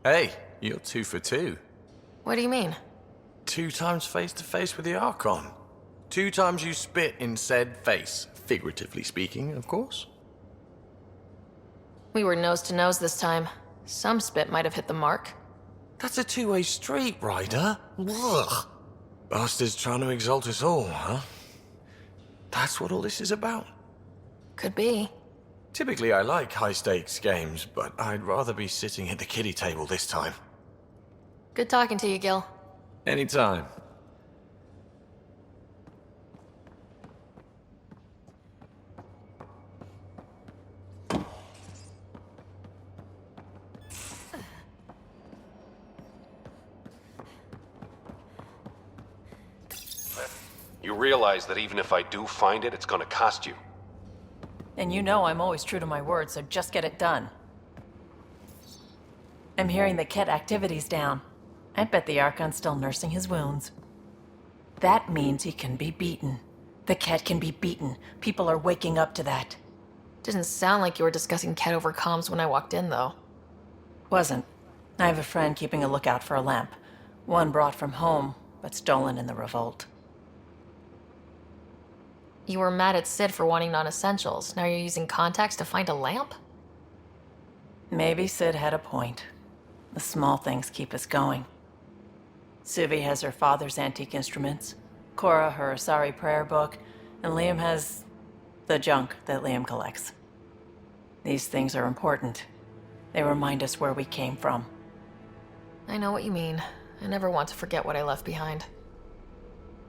Hey, you're 2 for 2. What do you mean? 2 times face to face with the Archon. 2 times you spit in said face. Figuratively speaking, of course. We were nose to nose this time. Some spit might have hit the mark. That's a two-way street, Ryder. Ugh. Bastards trying to exalt us all, huh? That's what all this is about. Could be. Typically I like high-stakes games, but I'd rather be sitting at the kiddie table this time. Good talking to you, Gil. Anytime. You realize that even if I do find it, it's gonna cost you. And you know I'm always true to my word, so just get it done. I'm hearing the Ket activity's down. I bet the Archon's still nursing his wounds. That means he can be beaten. The Ket can be beaten. People are waking up to that. Didn't sound like you were discussing Ket over comms when I walked in, though. Wasn't. I have a friend keeping a lookout for a lamp. One brought from home, but stolen in the revolt. You were mad at Sid for wanting non-essentials. Now you're using contacts to find a lamp? Maybe Sid had a point. The small things keep us going. Suvi has her father's antique instruments, Cora her Asari prayer book, and Liam has the junk that Liam collects. These things are important. They remind us where we came from. I know what you mean. I never want to forget what I left behind.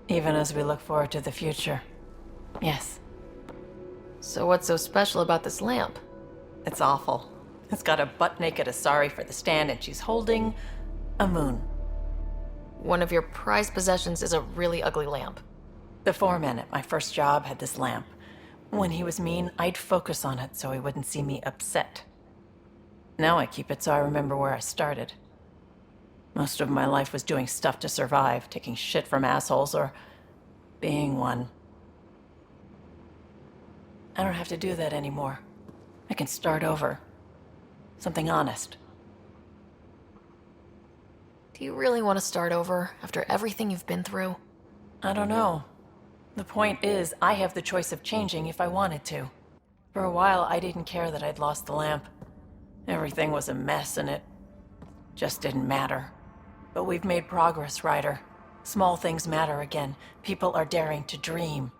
Even as we look forward to the future. Yes. So what's so special about this lamp? It's awful. It's got a butt-naked Asari for the stand, and she's holding a moon. One of your prized possessions is a really ugly lamp. The foreman at my first job had this lamp. When he was mean, I'd focus on it so he wouldn't see me upset. Now I keep it so I remember where I started. Most of my life was doing stuff to survive, taking shit from assholes, or being one. I don't have to do that anymore. I can start over. Something honest. Do you really want to start over after everything you've been through? I don't know. The point is, I have the choice of changing if I wanted to. For a while, I didn't care that I'd lost the lamp. Everything was a mess and it just didn't matter. But we've made progress, Ryder. Small things matter again. People are daring to dream.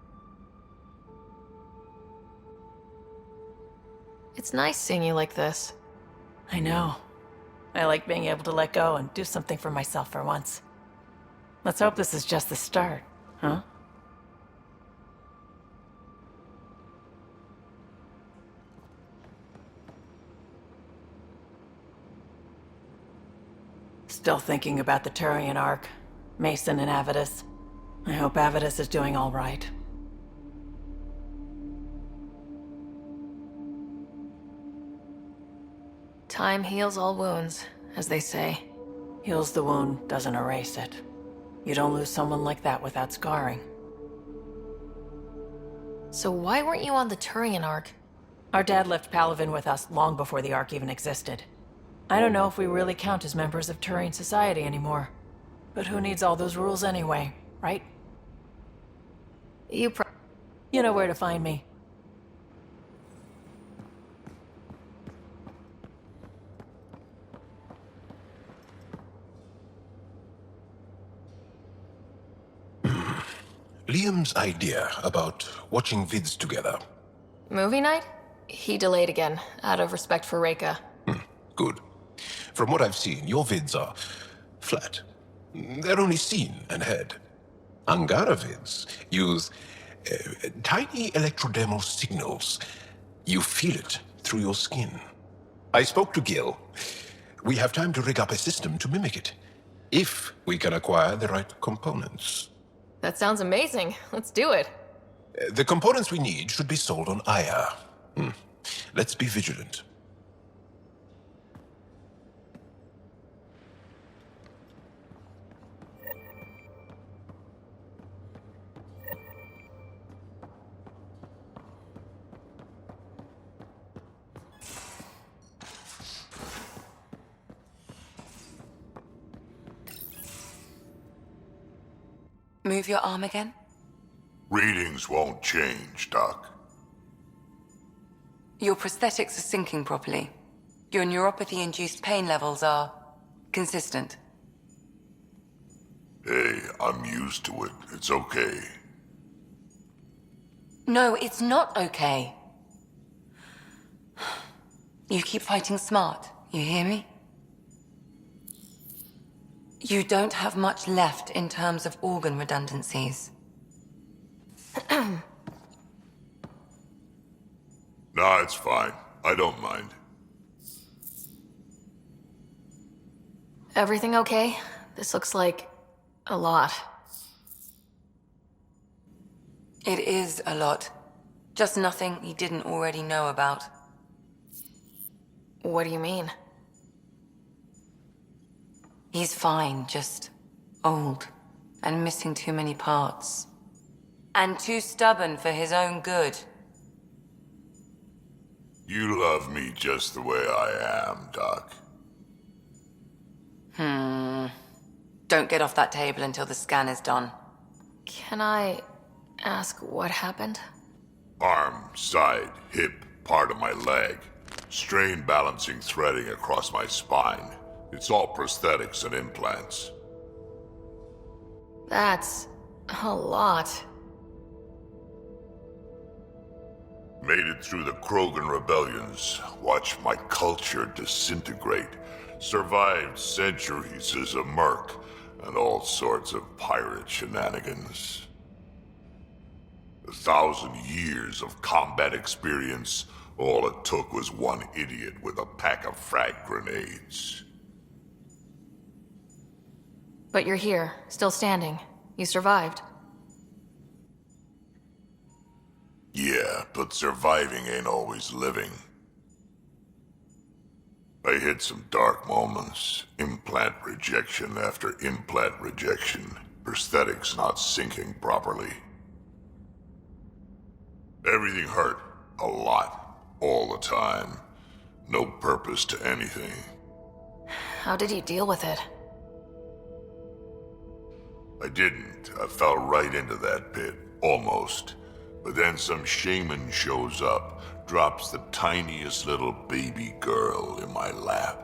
It's nice seeing you like this. I know. I like being able to let go and do something for myself for once. Let's hope this is just the start, huh? Still thinking about the Turian Ark, Mason and Avidus. I hope Avidus is doing all right. Time heals all wounds, as they say. Heals the wound, doesn't erase it. You don't lose someone like that without scarring. So why weren't you on the Turian Ark? Our dad left Palavin with us long before the Ark even existed. I don't know if we really count as members of Turian society anymore. But who needs all those rules anyway, right? You know where to find me. Liam's idea about watching vids together. Movie night? He delayed again, out of respect for Reika. Good. From what I've seen, your vids are flat. They're only seen and heard. Angara vids use tiny electrodermal signals. You feel it through your skin. I spoke to Gil. We have time to rig up a system to mimic it, if we can acquire the right components. That sounds amazing. Let's do it. The components we need should be sold on Aya. Let's be vigilant. Move your arm again? Readings won't change, Doc. Your prosthetics are syncing properly. Your neuropathy-induced pain levels are consistent. Hey, I'm used to it. It's okay. No, it's not okay. You keep fighting smart, you hear me? You don't have much left in terms of organ redundancies. Nah, it's fine. I don't mind. Everything okay? This looks like a lot. It is a lot. Just nothing he didn't already know about. What do you mean? He's fine, just old and missing too many parts. And too stubborn for his own good. You love me just the way I am, Doc. Don't get off that table until the scan is done. Can I ask what happened? Arm, side, hip, part of my leg. Strain balancing threading across my spine. It's all prosthetics and implants. That's a lot. Made it through the Krogan rebellions. Watched my culture disintegrate. Survived centuries as a merc. And all sorts of pirate shenanigans. 1,000 years of combat experience. All it took was one idiot with a pack of frag grenades. But you're here, still standing. You survived. Yeah, but surviving ain't always living. I hit some dark moments. Implant rejection after implant rejection. Prosthetics not syncing properly. Everything hurt. A lot. All the time. No purpose to anything. How did you deal with it? I didn't. I fell right into that pit. Almost. But then some shaman shows up, drops the tiniest little baby girl in my lap.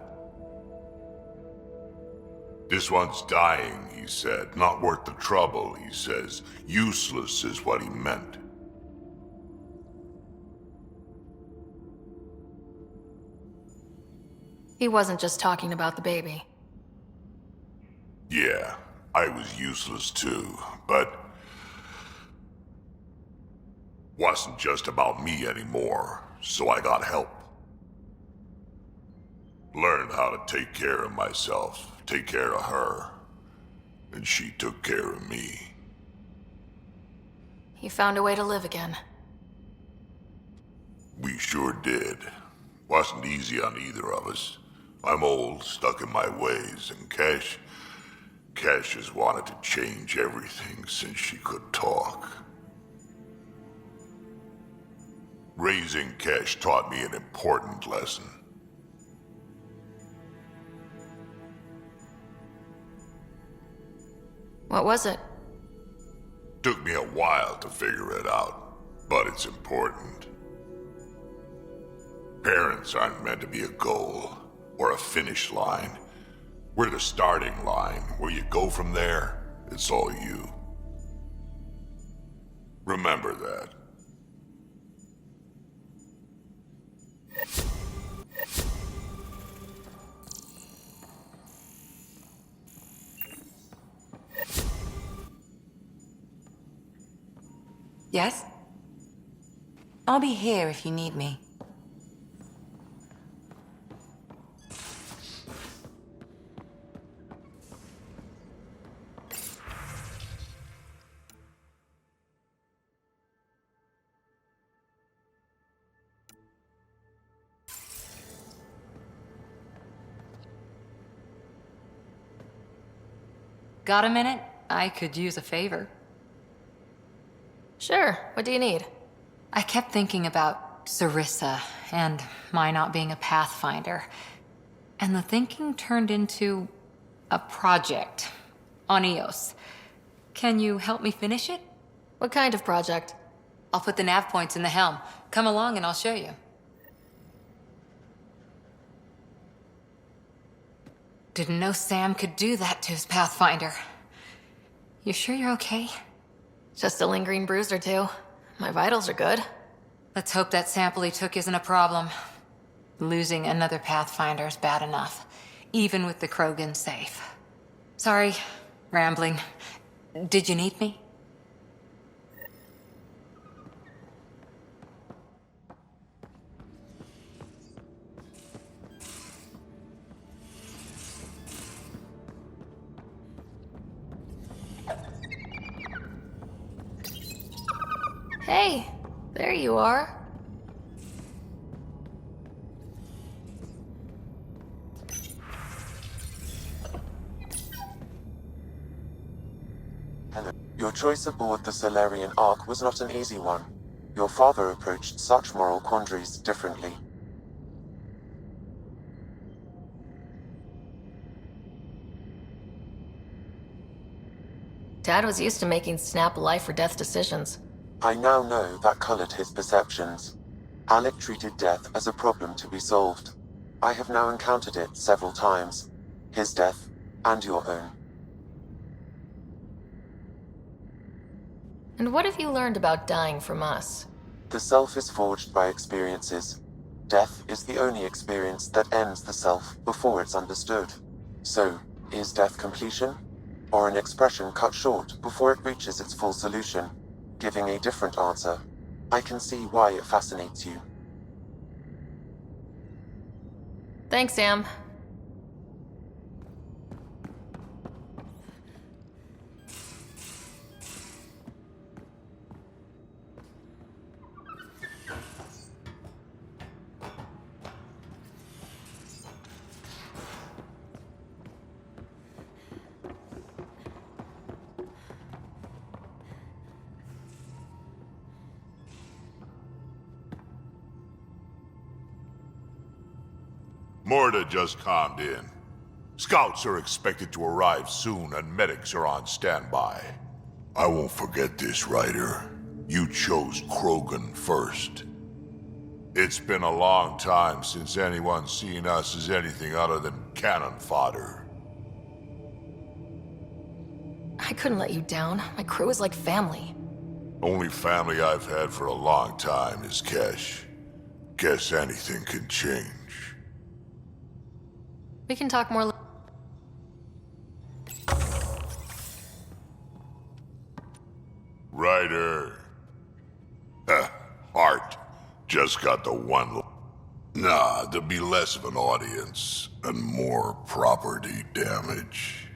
This one's dying, he said. Not worth the trouble, he says. Useless is what he meant. He wasn't just talking about the baby. Yeah, I was useless too, but wasn't just about me anymore, so I got help. Learned how to take care of myself, take care of her, and she took care of me. He found a way to live again. We sure did. Wasn't easy on either of us. I'm old, stuck in my ways, and Cash has wanted to change everything since she could talk. Raising Cash taught me an important lesson. What was it? Took me a while to figure it out, but it's important. Parents aren't meant to be a goal or a finish line. We're the starting line. Where you go from there, it's all you. Remember that. Yes? I'll be here if you need me. Got a minute? I could use a favor. Sure, what do you need? I kept thinking about Sarissa and my not being a pathfinder. And the thinking turned into a project on Eos. Can you help me finish it? What kind of project? I'll put the nav points in the helm. Come along and I'll show you. Didn't know Sam could do that to his Pathfinder. You sure you're okay? Just a lingering bruise or two. My vitals are good. Let's hope that sample he took isn't a problem. Losing another Pathfinder's bad enough, even with the Krogan safe. Sorry, rambling. Did you need me? Hey, there you are. Hello. Your choice aboard the Solarian Ark was not an easy one. Your father approached such moral quandaries differently. Dad was used to making snap life or death decisions. I now know that colored his perceptions. Alec treated death as a problem to be solved. I have now encountered it several times. His death, and your own. And what have you learned about dying from us? The self is forged by experiences. Death is the only experience that ends the self before it's understood. So, is death completion? Or an expression cut short before it reaches its full solution, giving a different answer? I can see why it fascinates you. Thanks, Sam. Morta just calmed in. Scouts are expected to arrive soon and medics are on standby. I won't forget this, Ryder. You chose Krogan first. It's been a long time since anyone's seen us as anything other than cannon fodder. I couldn't let you down. My crew is like family. Only family I've had for a long time is Kesh. Guess anything can change. We can talk more. Ryder. Heart. Just got the one. Nah, there'll be less of an audience and more property damage.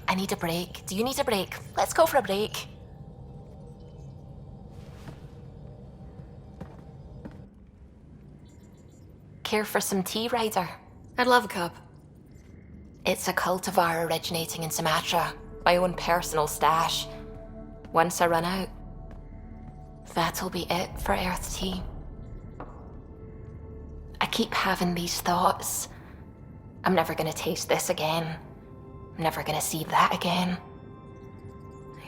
I need a break. Do you need a break? Let's go for a break. Care for some tea, Ryder? I'd love a cup. It's a cultivar originating in Sumatra. My own personal stash. Once I run out, that'll be it for Earth tea. I keep having these thoughts. I'm never gonna taste this again. I'm never gonna see that again.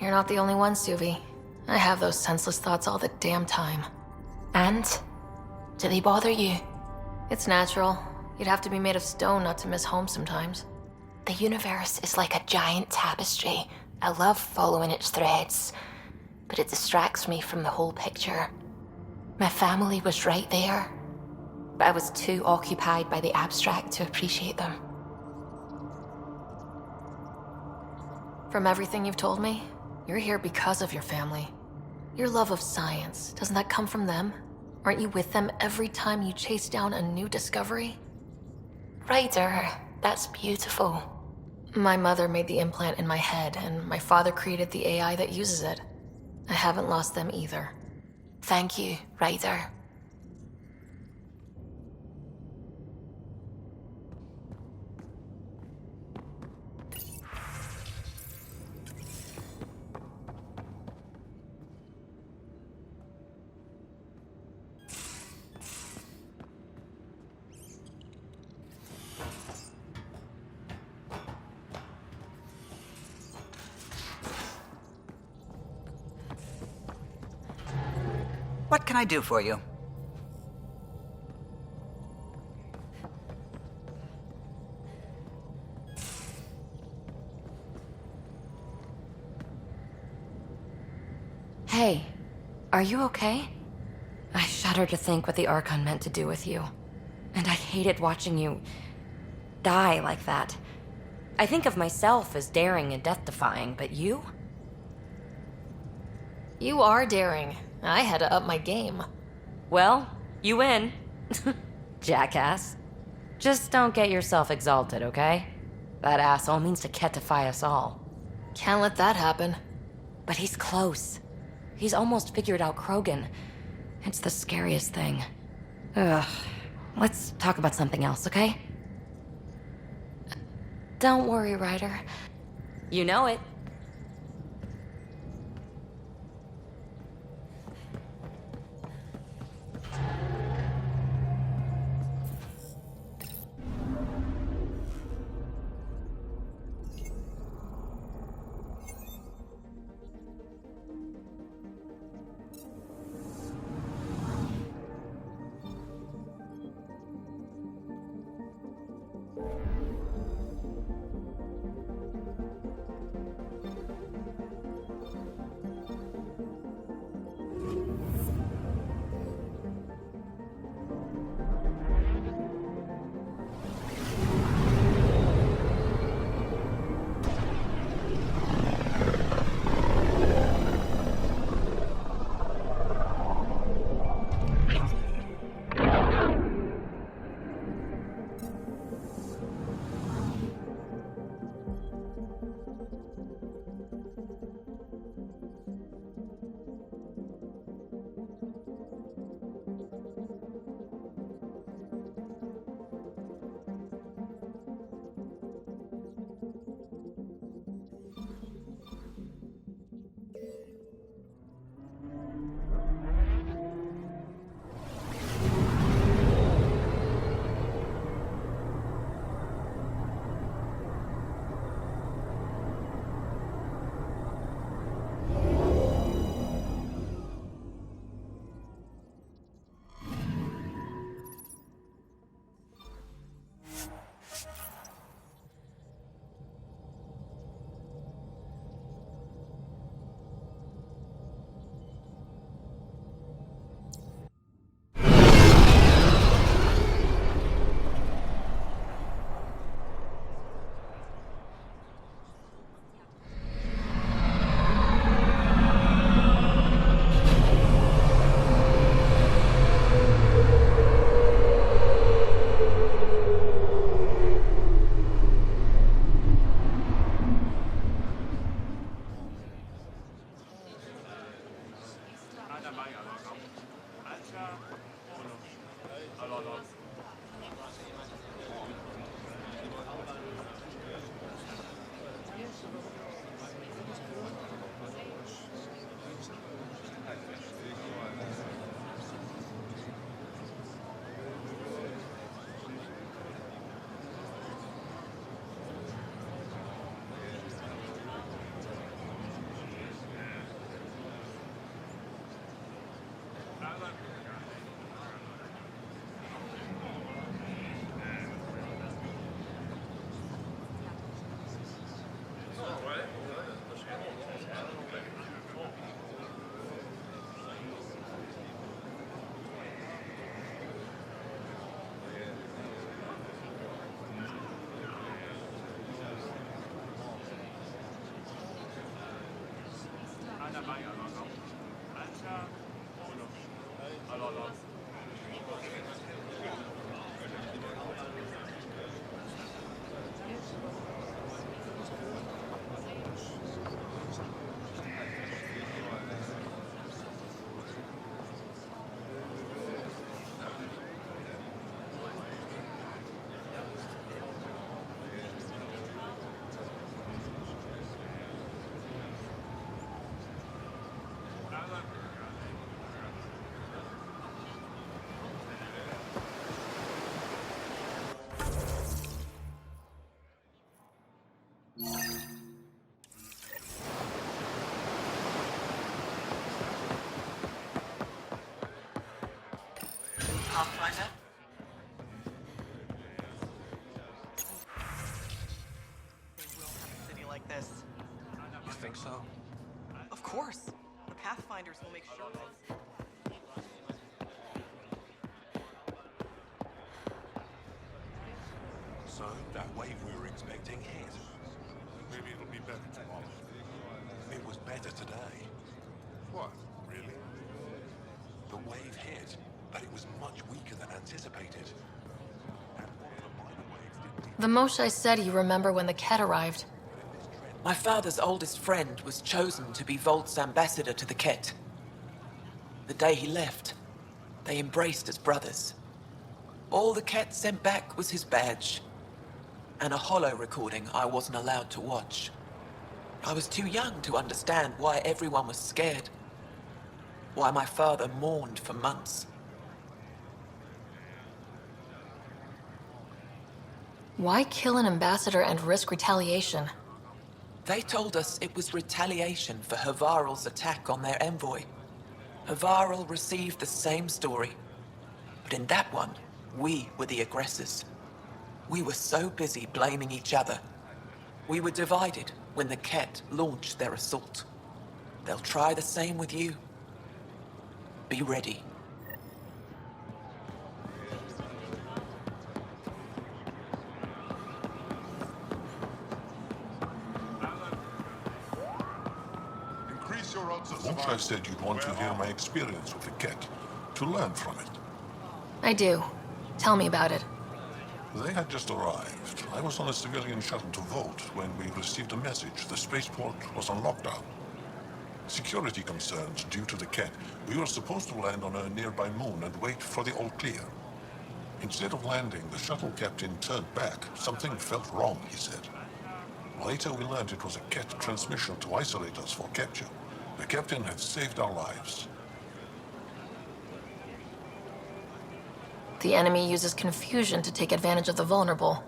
You're not the only one, Suvi. I have those senseless thoughts all the damn time. And? Do they bother you? It's natural. You'd have to be made of stone not to miss home sometimes. The universe is like a giant tapestry. I love following its threads, but it distracts me from the whole picture. My family was right there, but I was too occupied by the abstract to appreciate them. From everything you've told me, you're here because of your family. Your love of science, doesn't that come from them? Aren't you with them every time you chase down a new discovery? Ryder, that's beautiful. My mother made the implant in my head, and my father created the AI that uses it. I haven't lost them either. Thank you, Ryder. What can I do for you? Hey, are you okay? I shudder to think what the Archon meant to do with you. And I hated watching you die like that. I think of myself as daring and death-defying, but you? You are daring. I had to up my game. Well, you win. Jackass. Just don't get yourself exalted, okay? That asshole means to ketify us all. Can't let that happen. But he's close. He's almost figured out Krogan. It's the scariest thing. Ugh. Let's talk about something else, okay? Don't worry, Ryder. You know it. Pathfinders will make sure. So, that wave we were expecting hit. Maybe it'll be better tomorrow. It was better today. What? Really? The wave hit, but it was much weaker than anticipated. And one of the minor waves didn't The Moshae said you remember when the Ket arrived. My father's oldest friend was chosen to be Volt's ambassador to the Ket. The day he left, they embraced as brothers. All the Ket sent back was his badge, and a holo recording I wasn't allowed to watch. I was too young to understand why everyone was scared, why my father mourned for months. Why kill an ambassador and risk retaliation? They told us it was retaliation for Havarl's attack on their envoy. Havarl received the same story, but in that one, we were the aggressors. We were so busy blaming each other. We were divided when the Ket launched their assault. They'll try the same with you. Be ready. Increase your odds of Moshae survival. said you'd want to hear my experience with the Ket, to learn from it. I do. Tell me about it. They had just arrived. I was on a civilian shuttle to Volt when we received a message the spaceport was on lockdown. Security concerns due to the Ket. We were supposed to land on a nearby moon and wait for the all clear. Instead of landing, the shuttle captain turned back. Something felt wrong, he said. Later we learned it was a Ket transmission to isolate us for capture. The captain had saved our lives. The enemy uses confusion to take advantage of the vulnerable.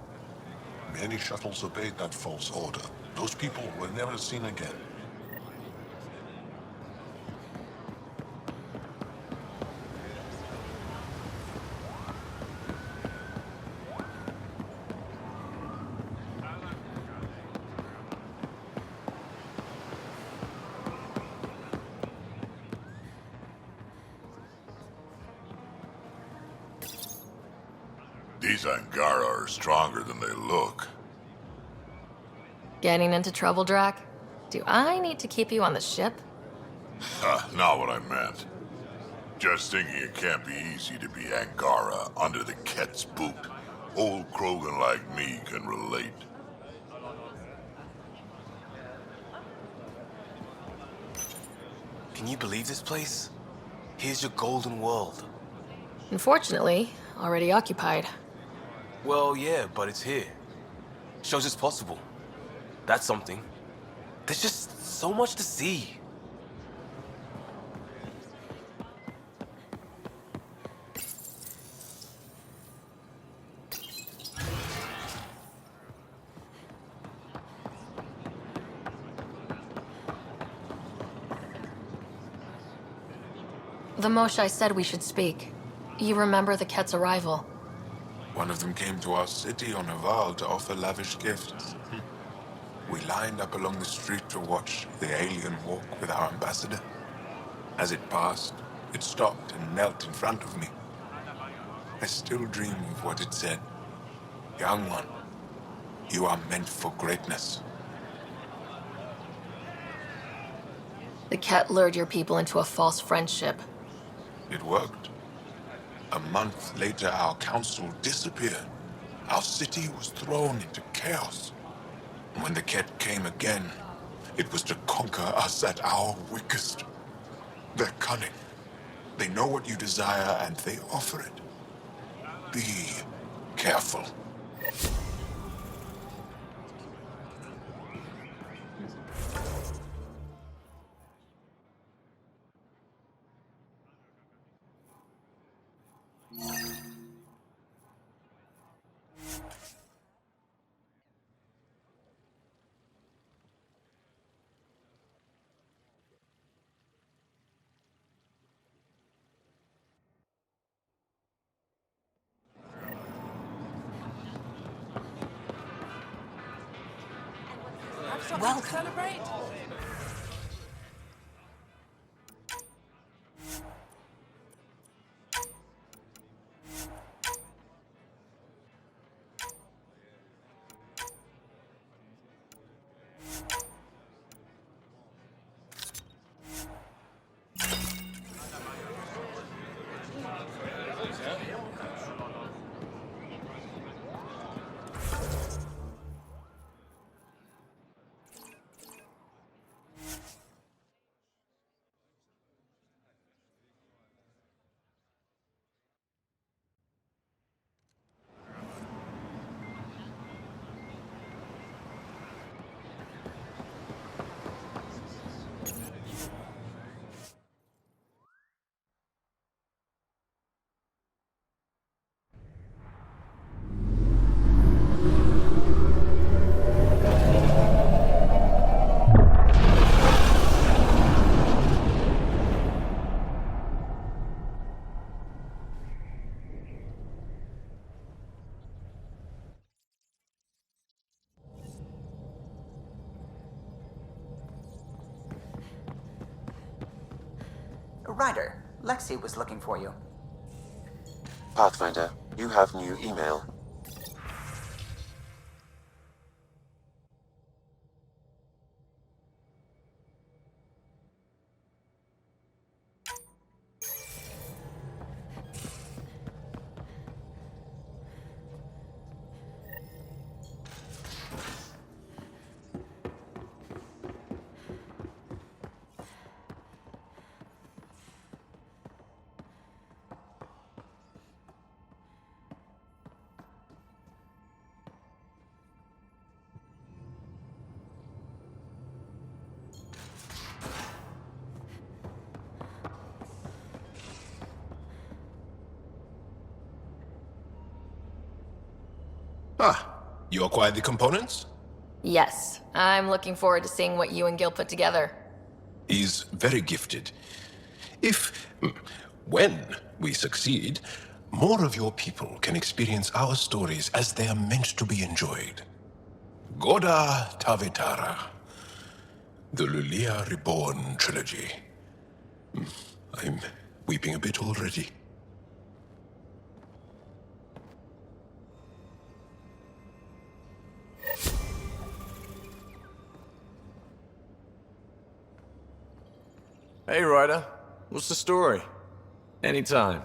Many shuttles obeyed that false order. Those people were never seen again. These Angara are stronger than they look. Getting into trouble, Drac? Do I need to keep you on the ship? Not what I meant. Just thinking it can't be easy to be Angara under the Ket's boot. Old Krogan like me can relate. Can you believe this place? Here's your golden world. Unfortunately, already occupied. Well, yeah, but it's here. Shows it's possible. That's something. There's just so much to see. The Moshae said we should speak. You remember the Ket's arrival? One of them came to our city on Haval to offer lavish gifts. We lined up along the street to watch the alien walk with our ambassador. As it passed, it stopped and knelt in front of me. I still dream of what it said. Young one, you are meant for greatness. The Ket lured your people into a false friendship. It worked. A month later, our council disappeared. Our city was thrown into chaos. When the Ket came again, it was to conquer us at our weakest. They're cunning. They know what you desire, and they offer it. Be careful. Welcome. Celebrate. Ryder, Lexi was looking for you. Pathfinder, you have new email. Ah, you acquired the components? Yes, I'm looking forward to seeing what you and Gil put together. He's very gifted. If, when we succeed, more of your people can experience our stories as they are meant to be enjoyed. Goda Tavitara, the Lulia Reborn trilogy. I'm weeping a bit already. Hey, Ryder. What's the story? Anytime.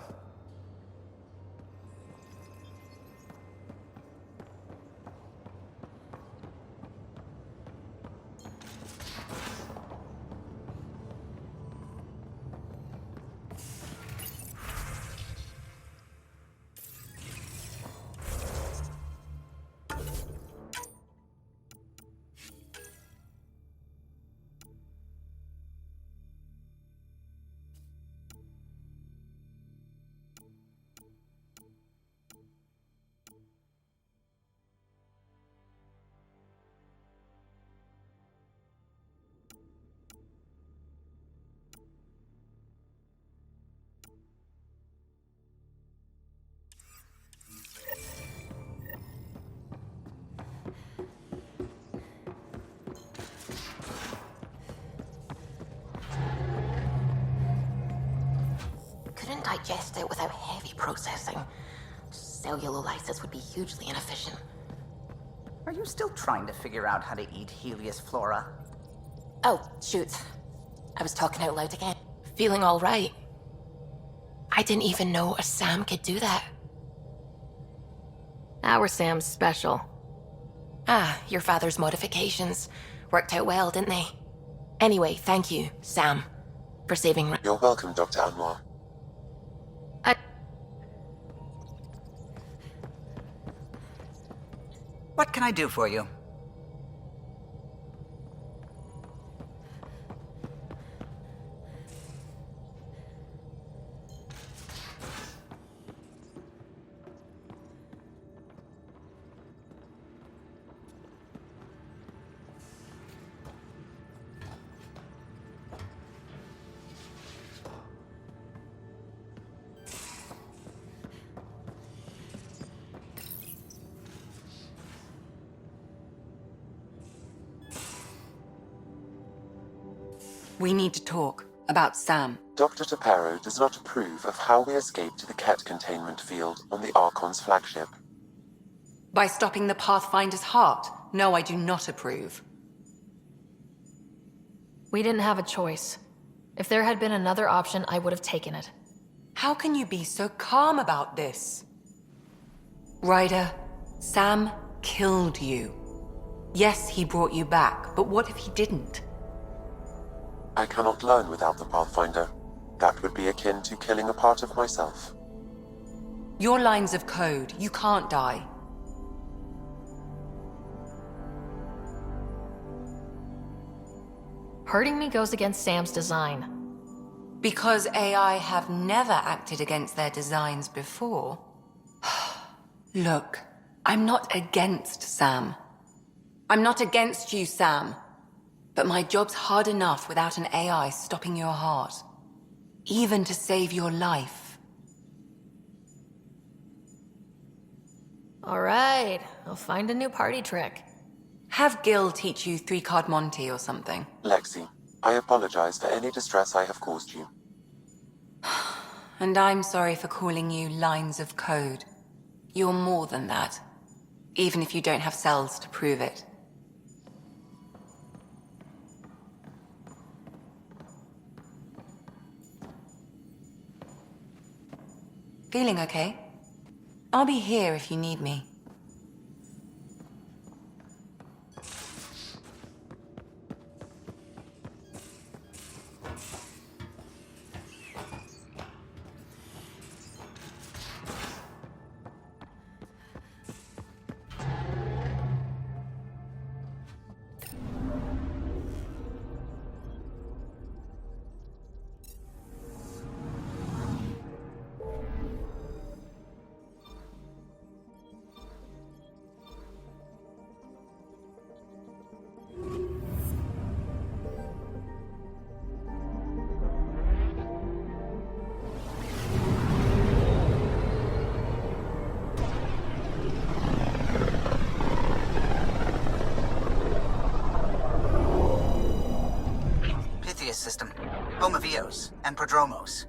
Couldn't digest it without heavy processing. Cellulolysis would be hugely inefficient. Are you still trying to figure out how to eat Helios flora? Oh, shoot. I was talking out loud again. Feeling all right. I didn't even know a Sam could do that. Our Sam's special. Ah, your father's modifications. Worked out well, didn't they? Anyway, thank you, Sam, for saving... You're welcome, Dr. Anwar. What can I do for you? We need to talk about Sam. Dr. Taparo does not approve of how we escaped the Ket containment field on the Archon's flagship. By stopping the Pathfinder's heart? No, I do not approve. We didn't have a choice. If there had been another option, I would have taken it. How can you be so calm about this? Ryder, Sam killed you. Yes, he brought you back, but what if he didn't? I cannot learn without the Pathfinder. That would be akin to killing a part of myself. Your lines of code, you can't die. Hurting me goes against Sam's design. Because AI have never acted against their designs before. Look, I'm not against Sam. I'm not against you, Sam. But my job's hard enough without an AI stopping your heart. Even to save your life. All right, I'll find a new party trick. Have Gil teach you 3-card Monty or something. Lexi, I apologize for any distress I have caused you. And I'm sorry for calling you lines of code. You're more than that, even if you don't have cells to prove it. Feeling okay? I'll be here if you need me. System, home of Eos and Prodromos.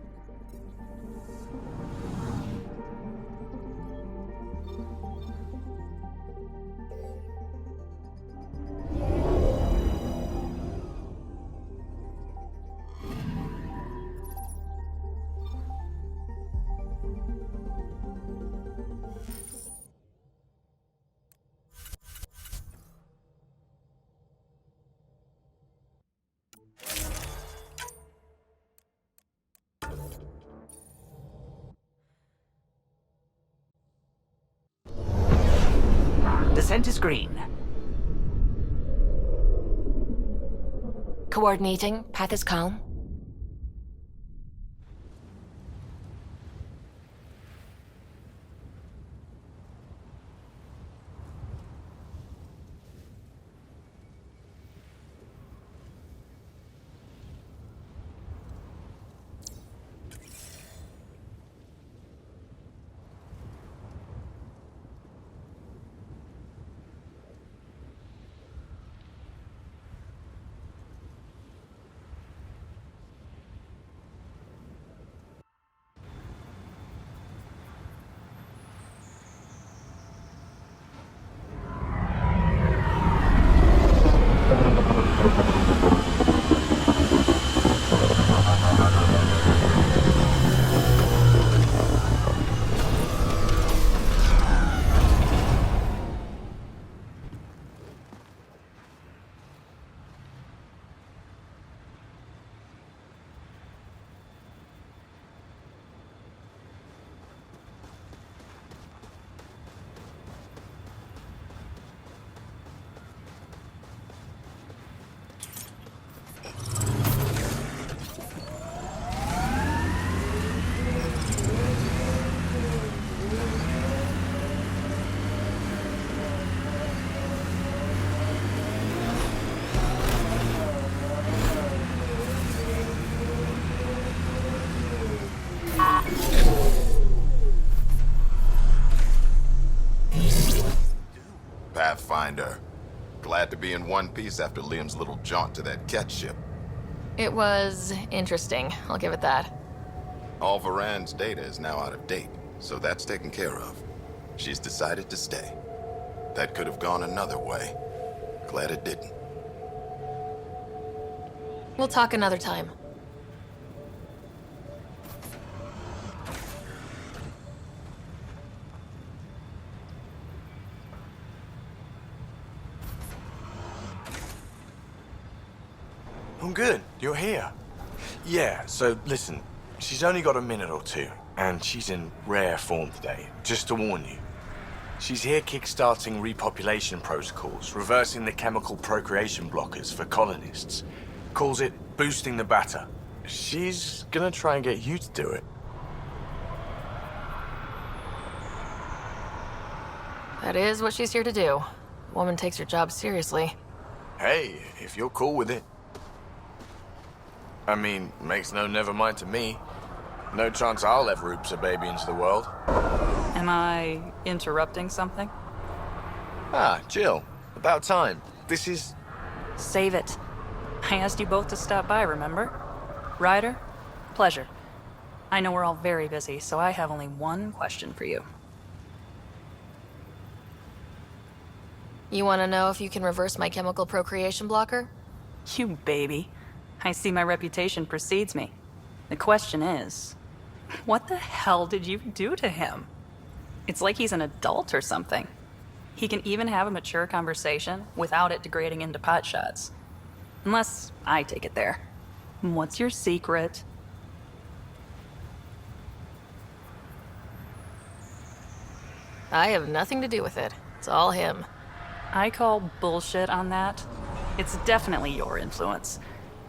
Descent is green. Coordinating. Path is calm. Pathfinder. Glad to be in one piece after Liam's little jaunt to that cat ship. It was interesting, I'll give it that. All Varan's data is now out of date, so that's taken care of. She's decided to stay. That could have gone another way. Glad it didn't. We'll talk another time. I'm good. You're here. Yeah, so listen, she's only got a minute or two, and she's in rare form today, just to warn you. She's here kickstarting repopulation protocols, reversing the chemical procreation blockers for colonists. Calls it boosting the batter. She's gonna try and get you to do it. That is what she's here to do. Woman takes her job seriously. Hey, if you're cool with it. I mean, makes no never mind to me. No chance I'll ever oops a baby into the world. Am I interrupting something? Ah, Jill. About time. This is... Save it. I asked you both to stop by, remember? Ryder, pleasure. I know we're all very busy, so I have only one question for you. You want to know if you can reverse my chemical procreation blocker? You baby. I see my reputation precedes me. The question is, what the hell did you do to him? It's like he's an adult or something. He can even have a mature conversation without it degrading into pot shots. Unless I take it there. What's your secret? I have nothing to do with it. It's all him. I call bullshit on that. It's definitely your influence.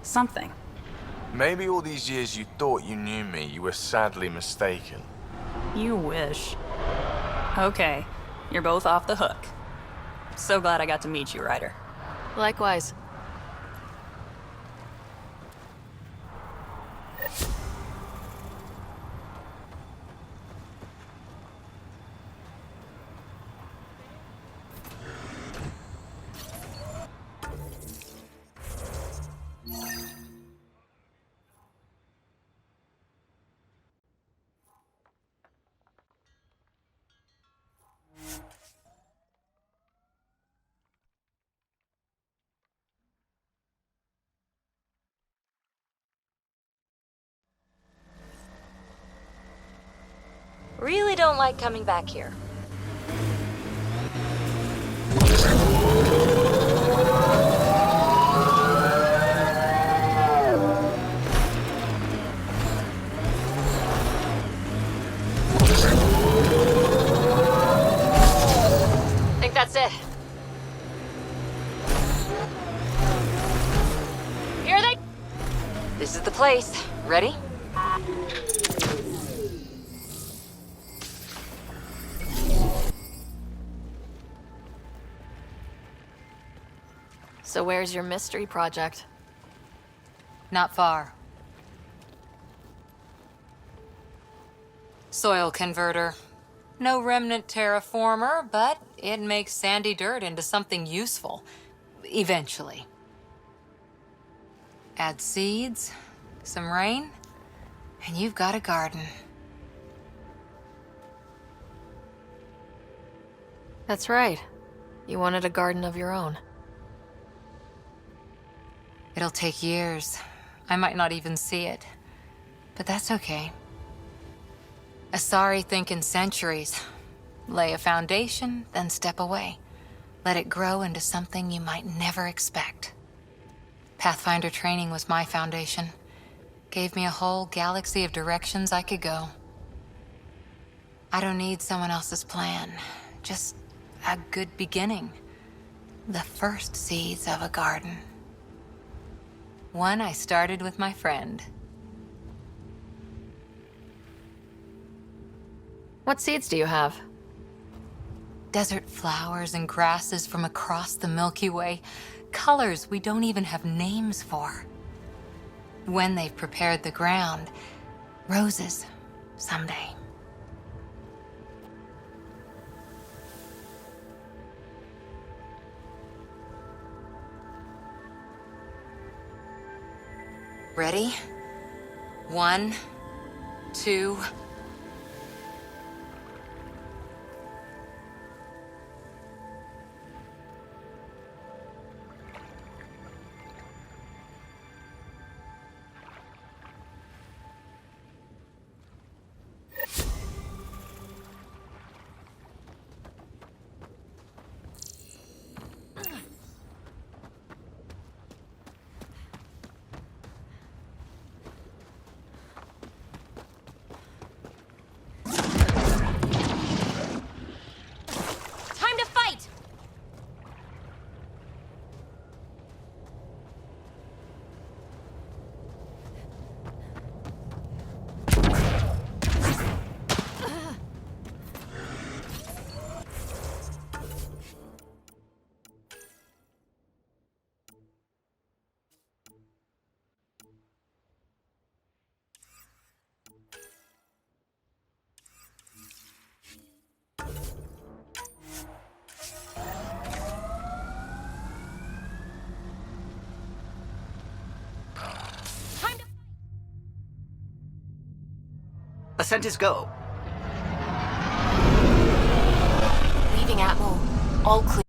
Something. Maybe all these years you thought you knew me, you were sadly mistaken. You wish. Okay, you're both off the hook. So glad I got to meet you, Ryder. Likewise. Really don't like coming back here. Think that's it. Here they... This is the place. Ready? So where's your mystery project? Not far. Soil converter. No remnant terraformer, but it makes sandy dirt into something useful. Eventually. Add seeds, some rain, and you've got a garden. That's right. You wanted a garden of your own. It'll take years. I might not even see it. But that's okay. Asari think in centuries. Lay a foundation, then step away. Let it grow into something you might never expect. Pathfinder training was my foundation. Gave me a whole galaxy of directions I could go. I don't need someone else's plan. Just a good beginning. The first seeds of a garden. One I started with my friend. What seeds do you have? Desert flowers and grasses from across the Milky Way. Colors we don't even have names for. When they've prepared the ground, roses someday. Ready? 1, 2... Ascent is go. Leaving Atmo. All clear.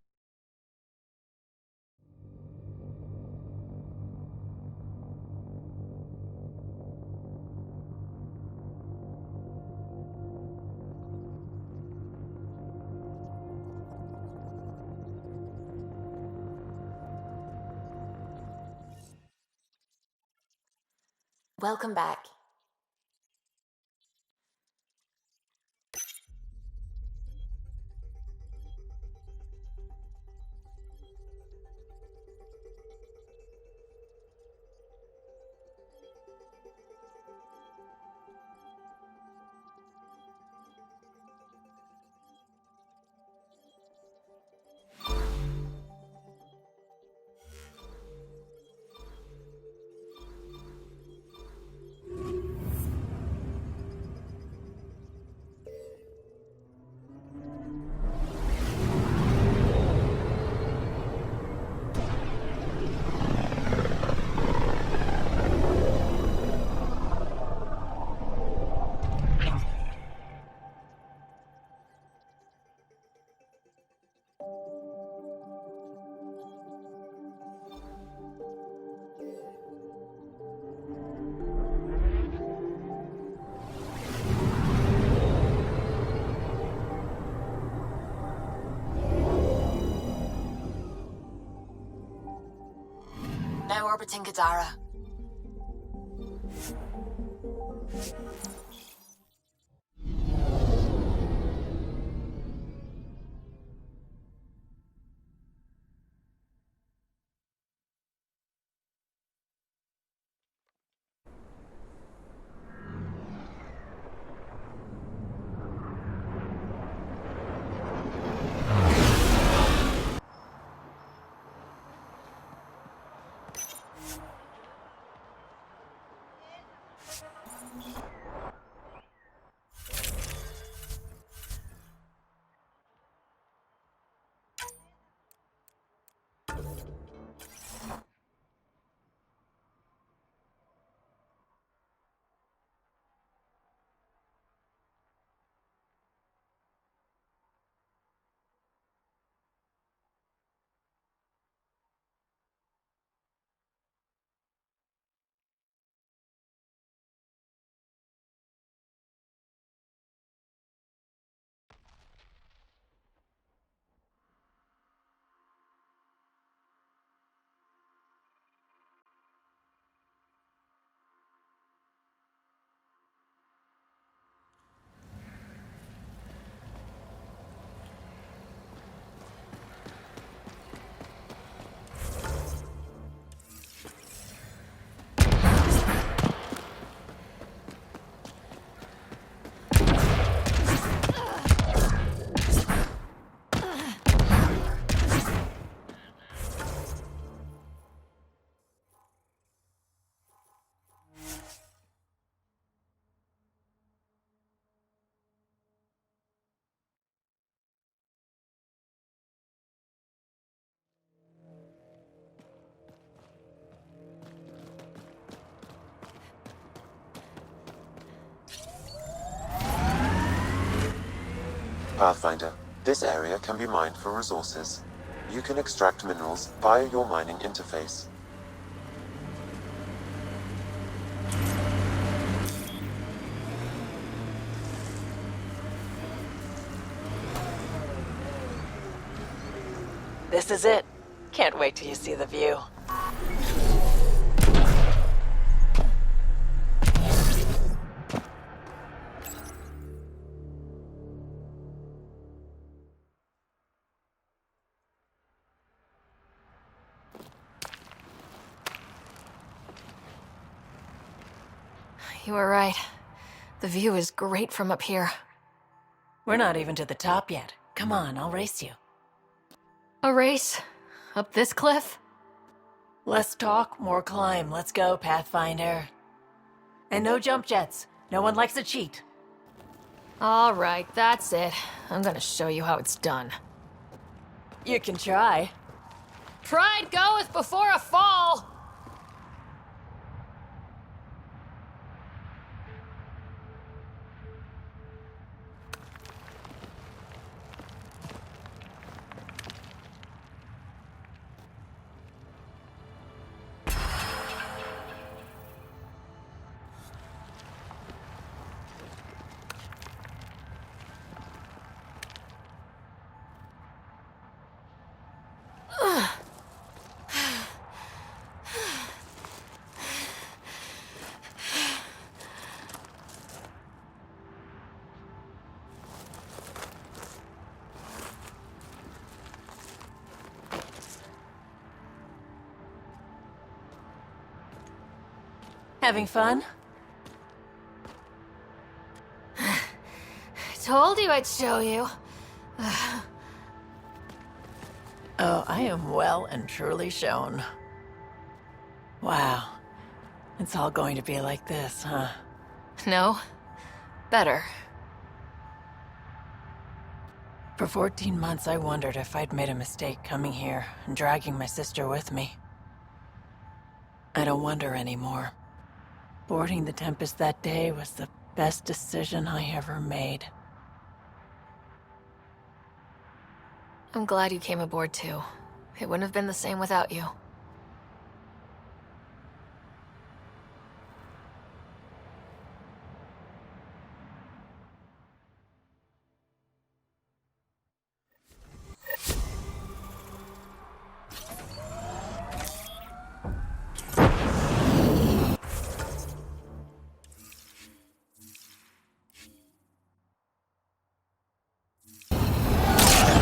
Welcome back. Now orbiting Gadara. Pathfinder, this area can be mined for resources. You can extract minerals via your mining interface. This is it. Can't wait till you see the view. You were right. The view is great from up here. We're not even to the top yet. Come on, I'll race you. A race? Up this cliff? Less talk, more climb. Let's go, Pathfinder. And no jump jets. No one likes a cheat. All right, that's it. I'm gonna show you how it's done. You can try. Pride goeth before a fall! Having fun? Told you I'd show you. Oh, I am well and truly shown. Wow. It's all going to be like this, huh? No. Better. For 14 months, I wondered if I'd made a mistake coming here and dragging my sister with me. I don't wonder anymore. Boarding the Tempest that day was the best decision I ever made. I'm glad you came aboard too. It wouldn't have been the same without you.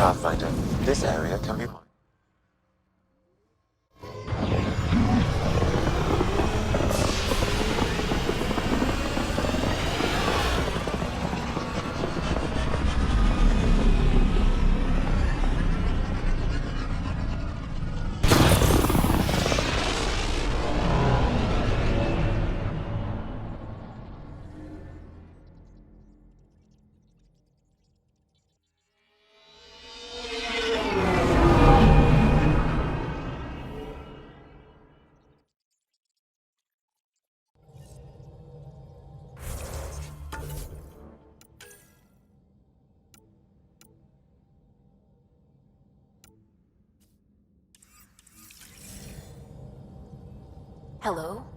Pathfinder, this area can be... Hello?